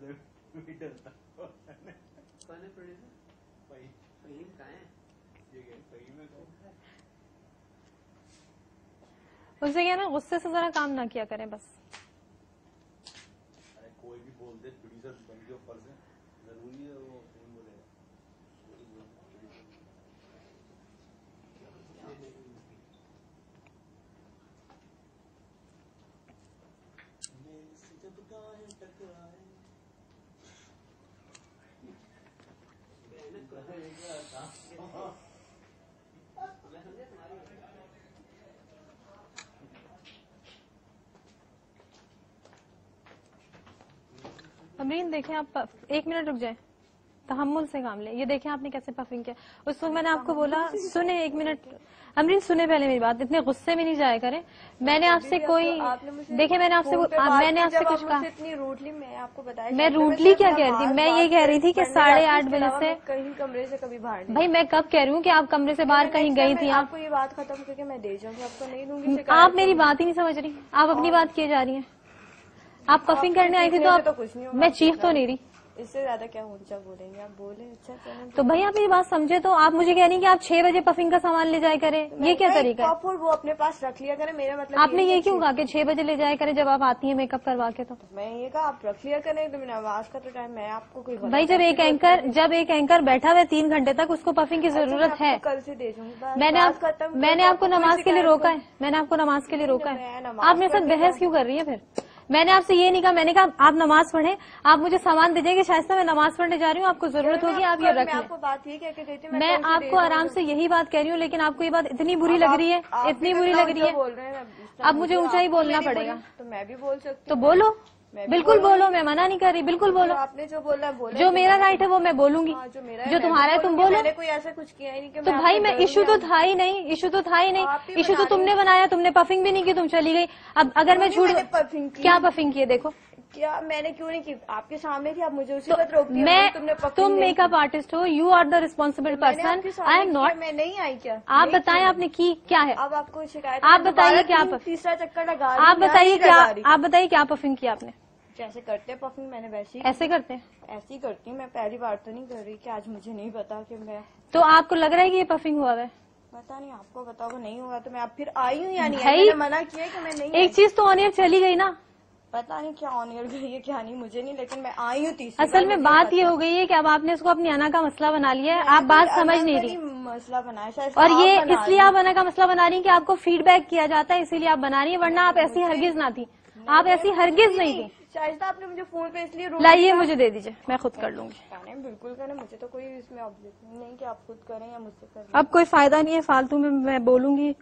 भी डरता कौन है प्रोड्यूसर? फहीम कहाँ है? फहीम है कौन? उससे क्या ना गुस्से से जरा काम ना किया करें बस। अरे कोई भी बोल दे प्रोड्यूसर बन के ऊपर से, जरूरी है वो फहीम बोलेगा। अमरीन देखें आप 1 मिनट रुक जाए, तहम्मुल से काम ले। ये देखें आपने कैसे पफिंग किया। उस वक्त मैंने आपको बोला सुने 1 मिनट अमरीन सुने पहले मेरी बात, इतने गुस्से में नहीं जाया करें। मैंने आपसे कोई देखे मैंने आपसे कुछ कहा इतनी रूटली मैं आपको बताया। मैं रूटली क्या कह रही थी? मैं ये कह रही थी कि 8:30 बजे से कहीं कमरे से कभी बाहर नहीं। भाई मैं कब कह रही हूँ कि आप कमरे से बाहर कहीं गई थी? आपको ये बात खत्म करके मैं दे जाऊंगी, आपको नहीं दूंगी। आप मेरी बात ही नहीं समझ रही, आप अपनी बात किए जा रही हैं। आप पफिंग करने आई थी तो आप कुछ नहीं, मैं चीख तो नहीं रही। इससे ज्यादा क्या ऊंचा बोलेंगे आप? बोले अच्छा चलो। तो भाई आप मेरी बात समझे तो आप मुझे कह रही हैं कि आप 6 बजे पफिंग का सामान ले जाया करें, ये क्या तरीका है? वो अपने पास रख लिया करें, मेरा मतलब आपने ये क्यों कहा कि 6 बजे ले जाया करें जब आप आती हैं मेकअप करवा के? तो मैं ये कहा आप रख लिया करें, तो मैंने आवाज का तो टाइम मैं आपको कोई भाई जब एक एंकर बैठा हुआ है 3 घंटे तक, उसको पफिंग की जरूरत है। कल से दे दूंगी। मैंने आपको नमाज के लिए रोका है, मैंने आपको नमाज के लिए रोका है। आप मेरे साथ बहस क्यों कर रही है? फिर मैंने आपसे ये नहीं कहा, मैंने कहा आप नमाज पढ़ें, आप मुझे सामान दे देंगे, शायद मैं नमाज पढ़ने जा रही हूँ, आपको जरूरत होगी आप ये रख लें। बात ये कह के गई थी, मैं आपको आराम से यही बात कह रही हूँ, लेकिन आपको ये बात इतनी बुरी लग रही है, इतनी बुरी लग रही है। अब मुझे ऊंचा ही बोलना पड़ेगा। तो मैं भी बोल सकती तो बोलो, बिल्कुल बोलो, मैं मना नहीं कर रही, बिल्कुल बोलो। आपने जो बोला है बोला, जो मेरा राइट है वो मैं बोलूंगी, जो तुम्हारा है तुम बोलो। मैंने कोई ऐसा कुछ किया ही नहीं। तो भाई मैं इशू तो था ही नहीं, इशू तो तुमने बनाया, तुमने पफिंग भी नहीं की, तुम चली गई। अब अगर मैं झूठ क्या पफिंग की देखो, क्या मैंने क्यों नहीं की? आपके सामने थी, आप मुझे उसी वक्त रोक दिया। तुम मेकअप आर्टिस्ट हो, you are the responsible person, I am not. मैं नहीं आई क्या? आप बताएं आपने की क्या है? अब आपको शिकायत, आप बताइए क्या? तीसरा चक्कर लगा, आप बताइए क्या पफिंग की आपने? जैसे करते हैं पफिंग, मैंने वैसे ही ऐसे करते हैं, ऐसे ही करती हूँ मैं। पहली बार तो नहीं कर रही कि आज मुझे नहीं पता कि मैं। तो आपको लग रहा है कि ये पफिंग हुआ है? पता नहीं, आपको बताओ नहीं हुआ तो मैं अब फिर आई हूँ या नहीं? मैंने मना किया कि मैं नहीं। एक चीज तो ऑन एयर चली गई ना, पता नहीं क्या ऑन एयर गई है क्या नहीं, मुझे नहीं, लेकिन मैं आई हूँ। असल में बात ये हो गई है कि अब आपने इसको अपनी अना का मसला बना लिया है, आप बात समझ नहीं रही। मसला बनाया शायद, और ये इसलिए आप अना का मसला बना रही हैं कि आपको फीडबैक किया जाता है, इसीलिए आप बना रही है, वरना आप ऐसी हरगिज ना थी, आप ऐसी हरगिज नहीं थी। शायद आपने मुझे फोन पे इसलिए लाइए मुझे दे दीजिए, मैं खुद कर लूंगी। बिल्कुल करें, मुझे तो कोई इसमें ऑब्जेक्शन नहीं कि आप खुद करें या मुझसे करें। अब कोई फायदा नहीं है फालतू में मैं बोलूंगी।